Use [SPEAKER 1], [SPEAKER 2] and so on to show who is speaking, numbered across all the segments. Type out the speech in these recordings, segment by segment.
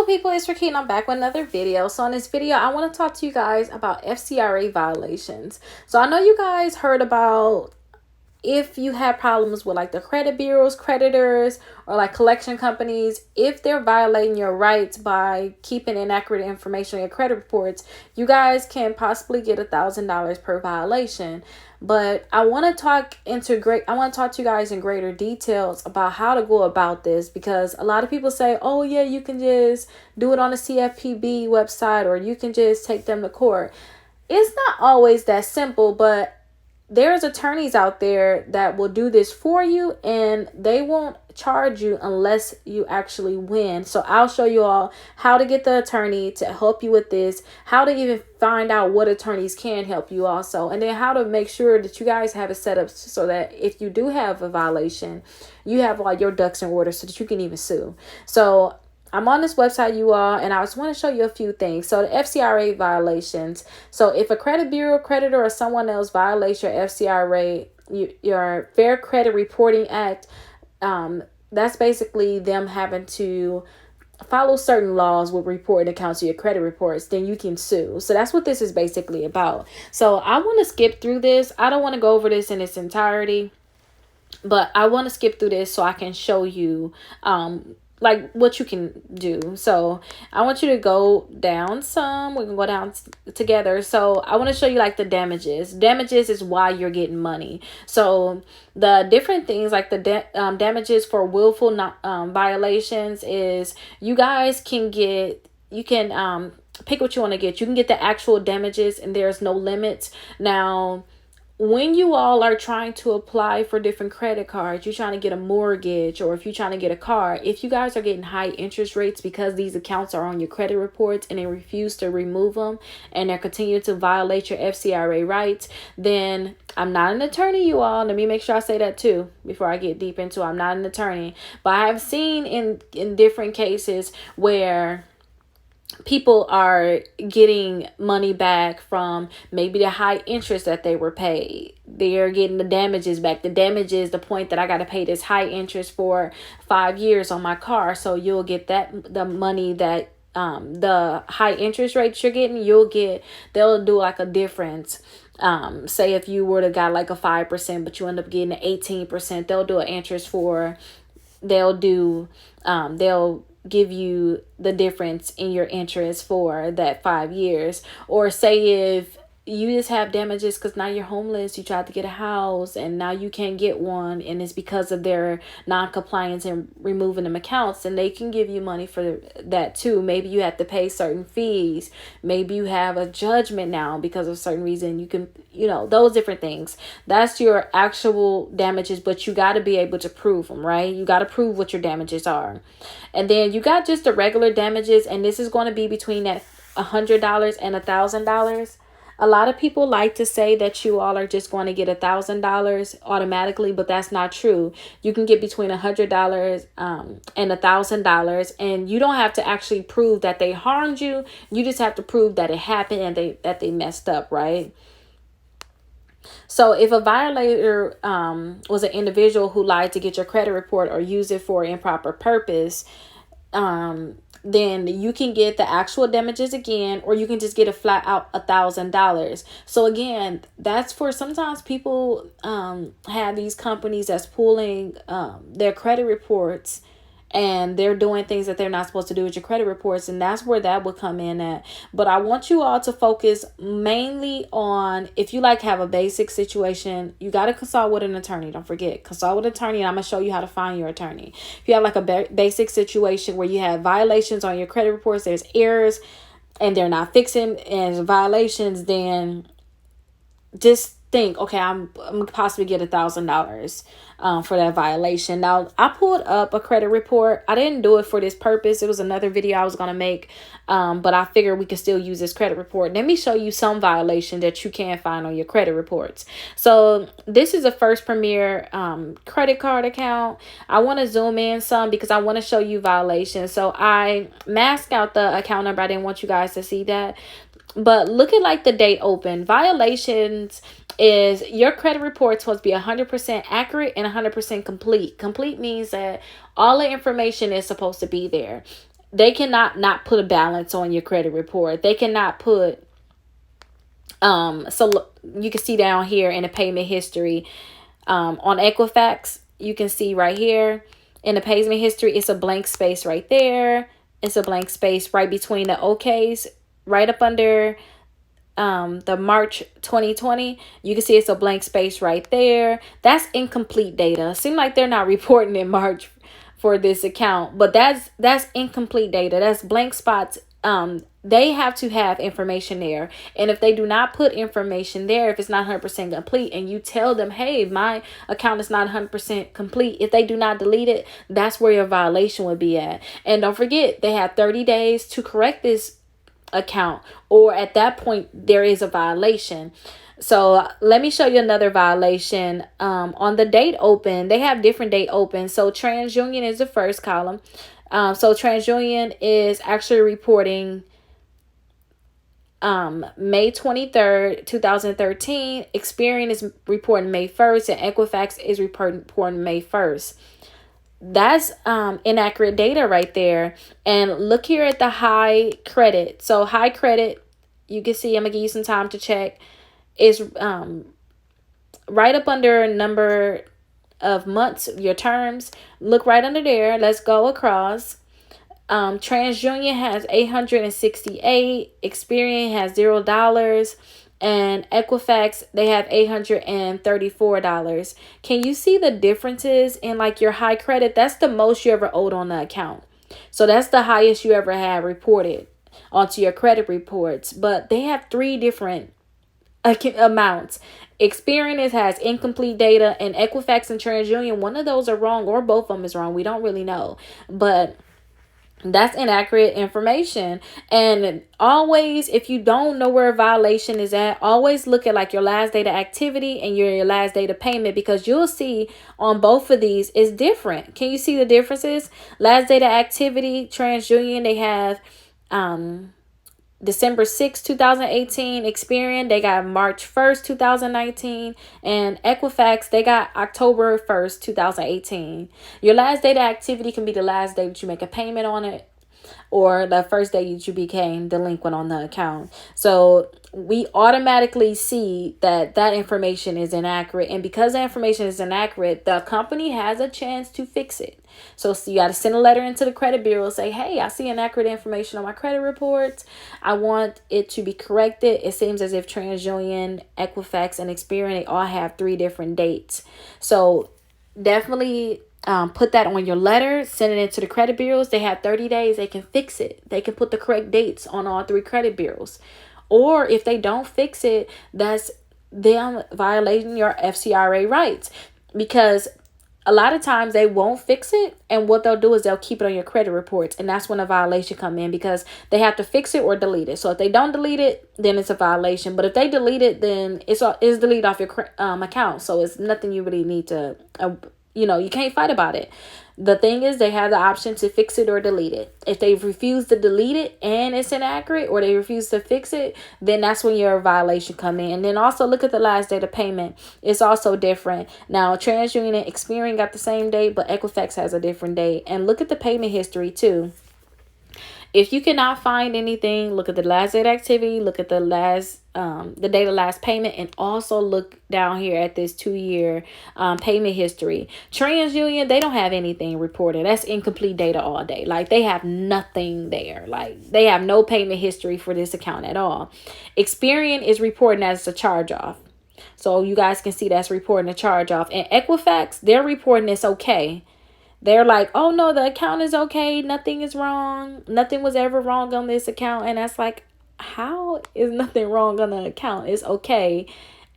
[SPEAKER 1] people, it's Rickita and I'm back with another video. So in this video, I want to talk to you guys about FCRA violations. So I know you guys heard about if you have problems with like the credit bureaus, creditors, or like collection companies, if they're violating your rights by keeping inaccurate information on your credit reports, you guys can possibly get $1,000 per violation. But I want to talk to you guys in greater details about how to go about this, because a lot of people say, oh yeah, you can just do it on the CFPB website or you can just take them to court. It's not always that simple, but there's attorneys out there that will do this for you and they won't charge you unless you actually win. So I'll show you all how to get the attorney to help you with this, how to even find out what attorneys can help you also, and then how to make sure that you guys have it set up so that if you do have a violation, you have all your ducks in order so that you can even sue. So I'm on this website, you all, and I just want to show you a few things. So the FCRA violations. So if a credit bureau, creditor, or someone else violates your FCRA, your Fair Credit Reporting Act, that's basically them having to follow certain laws with reporting accounts of your credit reports, then you can sue. So that's what this is basically about. So I want to skip through this. I don't want to go over this in its entirety, but I want to skip through this so I can show you like what you can do. So I want you to go down some. We can go down together. So I want to show you like the damages. Damages is why you're getting money. So the different things like the damages for willful violations is you guys can get, you can pick what you want to get. You can get the actual damages and there's no limits. Now, when you all are trying to apply for different credit cards, you're trying to get a mortgage, or if you're trying to get a car, if you guys are getting high interest rates because these accounts are on your credit reports and they refuse to remove them and they continue to violate your FCRA rights, then I'm not an attorney, you all. Let me make sure I say that too before I get deep into it. I'm not an attorney, but I have seen in different cases where people are getting money back from maybe the high interest that they were paid. They're getting the damages back. The damage is the point that I got to pay this high interest for 5 years on my car. So you'll get the money that the high interest rates you're getting, they'll do like a difference. Say if you were to got like a 5%, but you end up getting an 18%, they'll do an interest they'll give you the difference in your interest for that 5 years. Or say if you just have damages because now you're homeless, you tried to get a house and now you can't get one, and it's because of their non-compliance and removing them accounts, and they can give you money for that too. Maybe you have to pay certain fees. Maybe you have a judgment now because of certain reason. You can, those different things. That's your actual damages, but you got to be able to prove them, right? You got to prove what your damages are. And then you got just the regular damages, and this is going to be between that $100 and $1,000. A lot of people like to say that you all are just going to get $1,000 automatically, but that's not true. You can get between $100 and $1,000, and you don't have to actually prove that they harmed you. You just have to prove that it happened and that they messed up, right? So if a violator was an individual who lied to get your credit report or use it for improper purpose, then you can get the actual damages again, or you can just get a flat out $1,000. So again, that's for sometimes people have these companies that's pulling their credit reports, and they're doing things that they're not supposed to do with your credit reports, and that's where that would come in at. But I want you all to focus mainly on, if you have a basic situation, you got to consult with an attorney. Don't forget, consult with an attorney, and I'm going to show you how to find your attorney. If you have a basic situation where you have violations on your credit reports, there's errors, and they're not fixing as violations, then just think, okay, I'm possibly get $1,000 for that violation. Now, I pulled up a credit report. I didn't do it for this purpose. It was another video I was going to make, but I figured we could still use this credit report. Let me show you some violation that you can find on your credit reports. So this is a First Premier credit card account. I want to zoom in some because I want to show you violations. So I masked out the account number. I didn't want you guys to see that. But look at the date open. Violations is your credit report supposed to be 100% accurate and 100% complete. Complete means that all the information is supposed to be there. they cannot not put a balance on your credit report. They cannot put so you can see down here in the payment history, on Equifax, you can see right here in the payment history, it's a blank space right there. It's a blank space right between the OKs, right up under the March 2020. You can see it's a blank space right there. That's incomplete data. Seems like they're not reporting in March for this account, but that's incomplete data. That's blank spots. They have to have information there, and if they do not put information there, if it's not 100% complete, and you tell them, hey, my account is not 100% complete, if they do not delete it, that's where your violation would be at. And don't forget, they have 30 days to correct this account, or at that point there is a violation. So let me show you another violation. On the date open, they have different date open. So TransUnion is the first column. So TransUnion is actually reporting May 23rd, 2013. Experian is reporting May 1st, and Equifax is reporting May 1st. That's inaccurate data right there. And look here at the high credit. So high credit, you can see, I'm gonna give you some time to check, is right up under number of months, your terms. Look right under there. Let's go across. TransUnion has 868, Experian has $0, and Equifax, they have $834. Can you see the differences in like your high credit? That's the most you ever owed on the account. So that's the highest you ever have reported onto your credit reports. But they have three different amounts. Experian has incomplete data, and Equifax and TransUnion, one of those are wrong, or both of them is wrong. We don't really know. But that's inaccurate information. And always, if you don't know where a violation is at, always look at like your last date of activity and your last date of payment, because you'll see on both of these is different. Can you see the differences? Last date of activity, TransUnion, they have December 6th, 2018. Experian, they got March 1st, 2019. And Equifax, they got October 1st, 2018. Your last date of activity can be the last day that you make a payment on it, or the first day that you became delinquent on the account. So we automatically see that that information is inaccurate. And because the information is inaccurate, the company has a chance to fix it. So you got to send a letter into the credit bureau, say, hey, I see inaccurate information on my credit reports. I want it to be corrected. It seems as if TransUnion, Equifax, and Experian, they all have 3 different dates. So definitely put that on your letter, send it into the credit bureaus. They have 30 days. They can fix it. They can put the correct dates on all 3 credit bureaus. Or if they don't fix it, that's them violating your FCRA rights, because a lot of times they won't fix it, and what they'll do is they'll keep it on your credit reports, and that's when a violation come in, because they have to fix it or delete it. So if they don't delete it, then it's a violation. But if they delete it, then it's deleted off your account. So it's nothing you really need to you can't fight about it. The thing is, they have the option to fix it or delete it. If they refuse to delete it and it's inaccurate, or they refuse to fix it, then that's when your violation come in. And then also look at the last date of payment. It's also different. Now, TransUnion and Experian got the same date, but Equifax has a different date. And look at the payment history too. If you cannot find anything, look at the last date activity, look at the date of last payment, and also look down here at this 2-year payment history. TransUnion, they don't have anything reported. That's incomplete data all day. Like, they have nothing there. Like, they have no payment history for this account at all. Experian is reporting as a charge-off. So you guys can see that's reporting a charge-off. And Equifax, they're reporting it's okay. They're like, oh no, the account is okay. Nothing is wrong. Nothing was ever wrong on this account. And that's like, how is nothing wrong on the account? It's okay.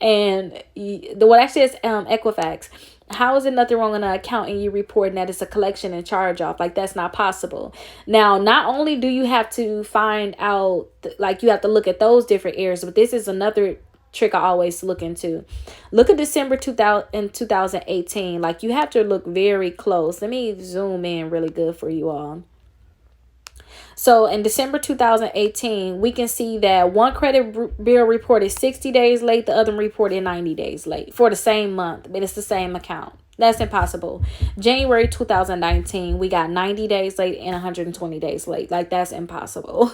[SPEAKER 1] And what actually is Equifax. How is it nothing wrong on the account and you reporting that it's a collection and charge off? Like, that's not possible. Now, not only do you have to find out, like, you have to look at those different areas, but this is another trick I always look into. Look at December 2018. Like, you have to look very close. Let me zoom in really good for you all. So in December 2018, we can see that one credit bureau reported 60 days late, the other reported 90 days late for the same month, but it's the same account. That's impossible. January 2019, we got 90 days late and 120 days late. Like, that's impossible.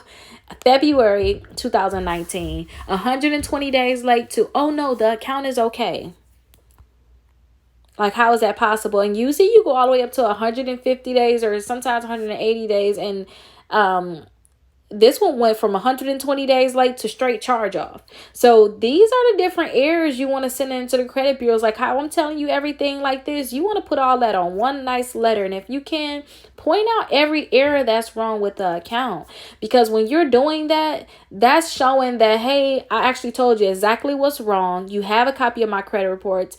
[SPEAKER 1] February 2019, 120 days late to, oh no, the account is okay. Like, how is that possible? And usually you go all the way up to 150 days or sometimes 180 days. And this one went from 120 days late to straight charge off. So these are the different errors you want to send into the credit bureaus. Like how I'm telling you everything like this, you want to put all that on one nice letter. And if you can, point out every error that's wrong with the account. Because when you're doing that, that's showing that, hey, I actually told you exactly what's wrong. You have a copy of my credit reports.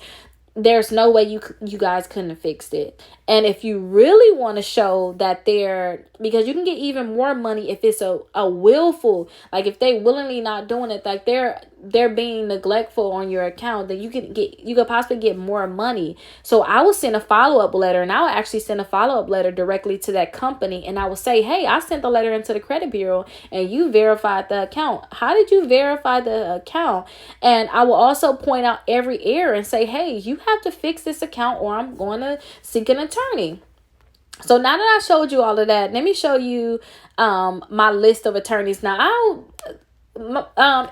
[SPEAKER 1] There's no way you guys couldn't have fixed it. And if you really want to show that because you can get even more money if it's a willful, like if they willingly not doing it, like they're being neglectful on your account, then you could possibly get more money. So I will send a follow-up letter, and I will actually send a follow-up letter directly to that company, and I will say, hey, I sent the letter into the credit bureau and you verified the account. How did you verify the account? And I will also point out every error and say, hey, you have to fix this account or I'm going to seek an attorney. So now that I showed you all of that, let me show you my list of attorneys. Now,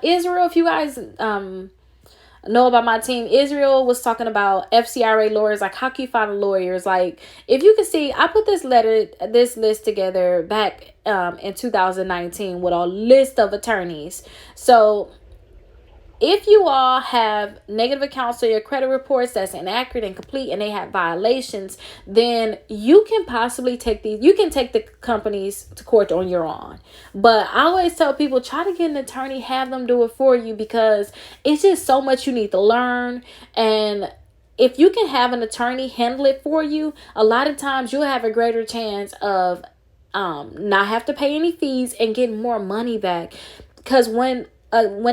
[SPEAKER 1] Israel, if you guys know about my team, Israel was talking about FCRA lawyers. Like, how can you find lawyers? Like, if you can see, I put this list together back in 2019 with a list of attorneys. So if you all have negative accounts or your credit reports that's inaccurate and complete and they have violations, then you can possibly take the companies to court on your own. But I always tell people, try to get an attorney, have them do it for you, because it's just so much you need to learn. And if you can have an attorney handle it for you, a lot of times you'll have a greater chance of not have to pay any fees and get more money back. Because when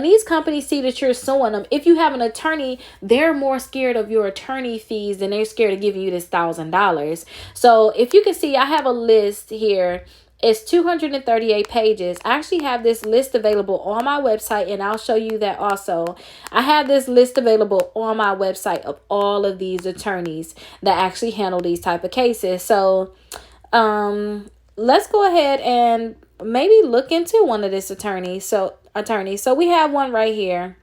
[SPEAKER 1] these companies see that you're suing them, if you have an attorney, they're more scared of your attorney fees than they're scared of giving you this $1,000. So if you can see, I have a list here. It's 238 pages. I actually have this list available on my website, and I'll show you that also. I have this list available on my website of all of these attorneys that actually handle these type of cases. So let's go ahead and maybe look into one of these attorneys. So we have one right here.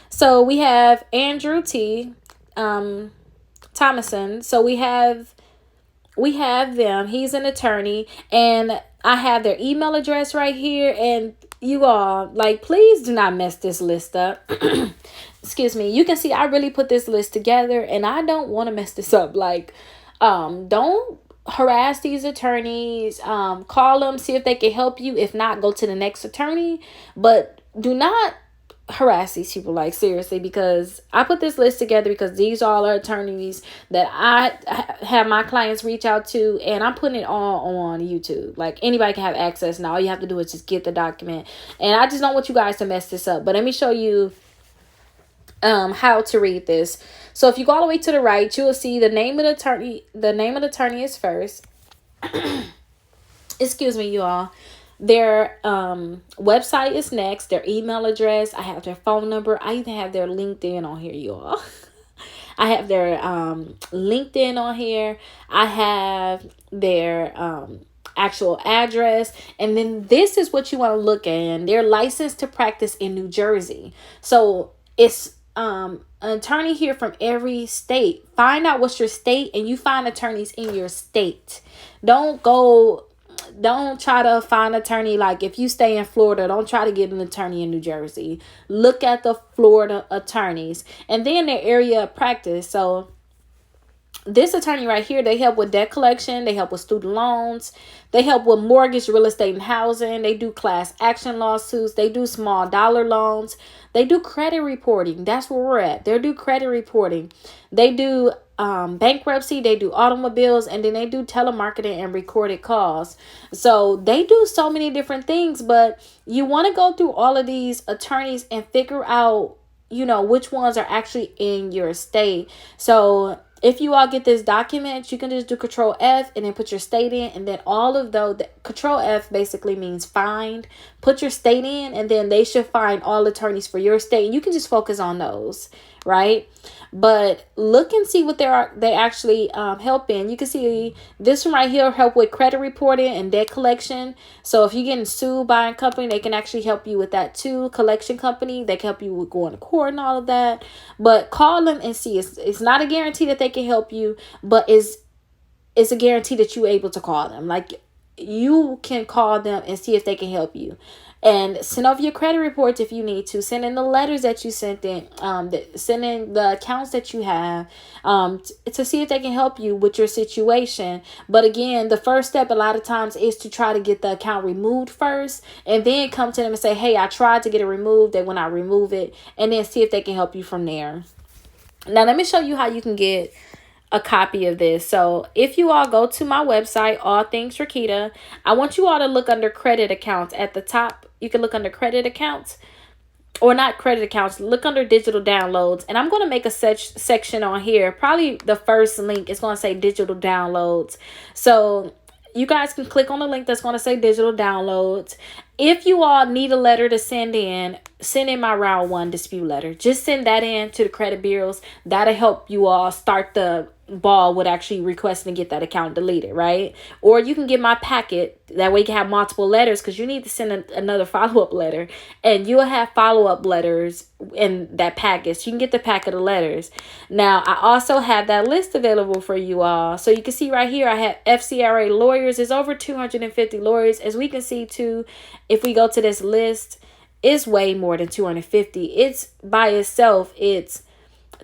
[SPEAKER 1] So we have Andrew T. Thomason. So we have them. He's an attorney, and I have their email address right here. And you all, like, please do not mess this list up. Excuse me. You can see I really put this list together, and I don't want to mess this up. Like, don't harass these attorneys. Call them, see if they can help you. If not, go to the next attorney. But do not harass these people, like, seriously, because I put this list together because these all are attorneys that I have my clients reach out to, and I'm putting it all on YouTube. Like, anybody can have access now. All you have to do is just get the document, and I just don't want you guys to mess this up. But let me show you how to read this. So if you go all the way to the right, you will see the name of the attorney. The name of the attorney is first. Excuse me, you all. Their website is next. Their email address. I have their phone number. I even have their LinkedIn on here, you all. I have their LinkedIn on here. I have their actual address. And then this is what you want to look at. And they're licensed to practice in New Jersey. So it's an attorney here from every state. Find out what's your state, and you find attorneys in your state. Don't try to find an attorney. Like, if you stay in Florida, don't try to get an attorney in New Jersey. Look at the Florida attorneys and then their area of practice. So this attorney right here, they help with debt collection. They help with student loans. They help with mortgage, real estate, and housing. They do class action lawsuits. They do small dollar loans. They do credit reporting. That's where we're at. They do credit reporting. They do bankruptcy. They do automobiles. And then they do telemarketing and recorded calls. So they do so many different things. But you want to go through all of these attorneys and figure out, which ones are actually in your state. So if you all get this document, you can just do Control F and then put your state in, and then all of those, Control F basically means find, put your state in, and then they should find all attorneys for your state, and you can just focus on those right? But look and see what they actually help in. You can see this one right here help with credit reporting and debt collection. So if you're getting sued by a company, they can actually help you with that too. Collection company, they can help you with going to court and all of that. But call them and see. It's not a guarantee that they can help you, but it's a guarantee that you're able to call them. Like, you can call them and see if they can help you, and send over your credit reports if you need to. Send in the letters that you sent in, send in the accounts that you have, to see if they can help you with your situation. But again, the first step a lot of times is to try to get the account removed first, and then come to them and say, hey, I tried to get it removed, they will not remove it, and then see if they can help you from there. Now let me show you how you can get a copy of this. So if you all go to my website, All Things Rickita, I want you all to look under credit accounts at the top. You can look under credit accounts, or not credit accounts, look under digital downloads. And I'm going to make a section on here. Probably the first link is going to say digital downloads. So you guys can click on the link that's going to say digital downloads. If you all need a letter to send in my round 1 dispute letter. Just send that in to the credit bureaus. That'll help you all start the ball with actually requesting to get that account deleted, right? Or you can get my packet. That way you can have multiple letters, because you need to send another follow-up letter, and you'll have follow-up letters in that packet. So you can get the packet of letters. Now, I also have that list available for you all. So you can see right here, I have FCRA lawyers. There's over 250 lawyers. As we can see too, if we go to this list, it's way more than 250. It's by itself, it's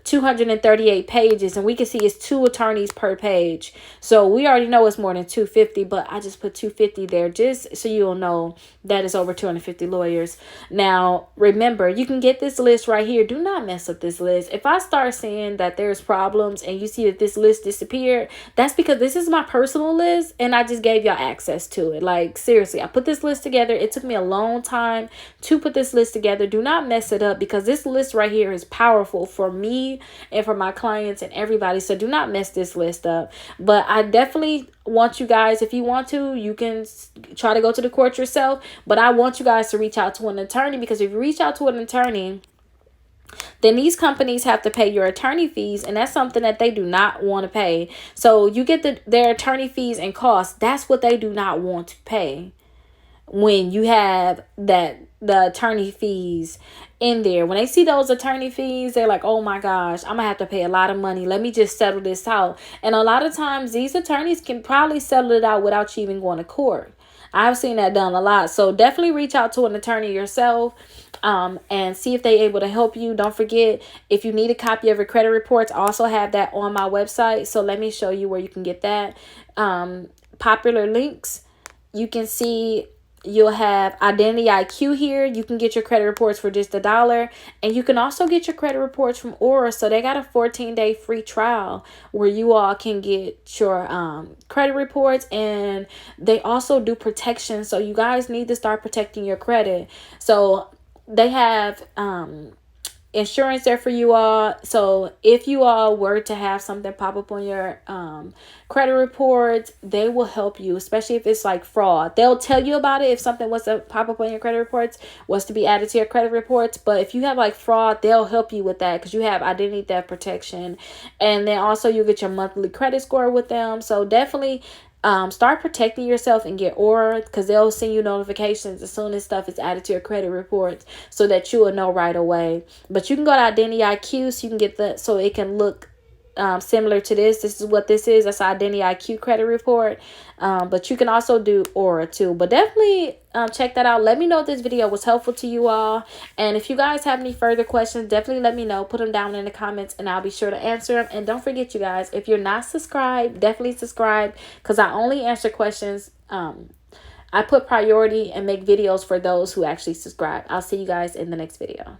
[SPEAKER 1] 238 pages, and we can see it's 2 attorneys per page. So we already know it's more than 250, but I just put 250 there just so you'll know that it's over 250 lawyers. Now, remember, you can get this list right here. Do not mess up this list. If I start seeing that there's problems and you see that this list disappeared, that's because this is my personal list and I just gave y'all access to it. Like, seriously, I put this list together. It took me a long time to put this list together. Do not mess it up, because this list right here is powerful for me and for my clients and everybody. So do not mess this list up. But I definitely want you guys, if you want to, you can try to go to the court yourself. But I want you guys to reach out to an attorney, because if you reach out to an attorney, then these companies have to pay your attorney fees, and that's something that they do not want to pay. So you get their attorney fees and costs. That's what they do not want to pay when you have the attorney fees in there. When they see those attorney fees, they're like, oh my gosh, I'm gonna have to pay a lot of money. Let me just settle this out. And a lot of times these attorneys can probably settle it out without you even going to court. I've seen that done a lot. So definitely reach out to an attorney yourself, and see if they're able to help you. Don't forget, if you need a copy of your credit reports, I also have that on my website. So let me show you where you can get that. Popular links, you can see you'll have Identity IQ here. You can get your credit reports for just $1. And you can also get your credit reports from Aura. So they got a 14-day free trial where you all can get your credit reports. And they also do protection. So you guys need to start protecting your credit. So they have insurance there for you all. So if you all were to have something pop up on your credit reports, they will help you, especially if it's like fraud. They'll tell you about it if something was to pop up on your credit reports, was to be added to your credit reports. But if you have like fraud, they'll help you with that, because you have identity theft protection. And then also you get your monthly credit score with them. So definitely start protecting yourself and get Aura, because they'll send you notifications as soon as stuff is added to your credit reports, so that you will know right away. But you can go to Identity IQ, so you can get so it can look similar to this. This is what this is. That's Identity IQ credit report. But you can also do Aura too. But definitely check that out. Let me know if this video was helpful to you all. And if you guys have any further questions, definitely let me know. Put them down in the comments and I'll be sure to answer them. And don't forget, you guys, if you're not subscribed, definitely subscribe, because I only answer questions. I put priority and make videos for those who actually subscribe. I'll see you guys in the next video.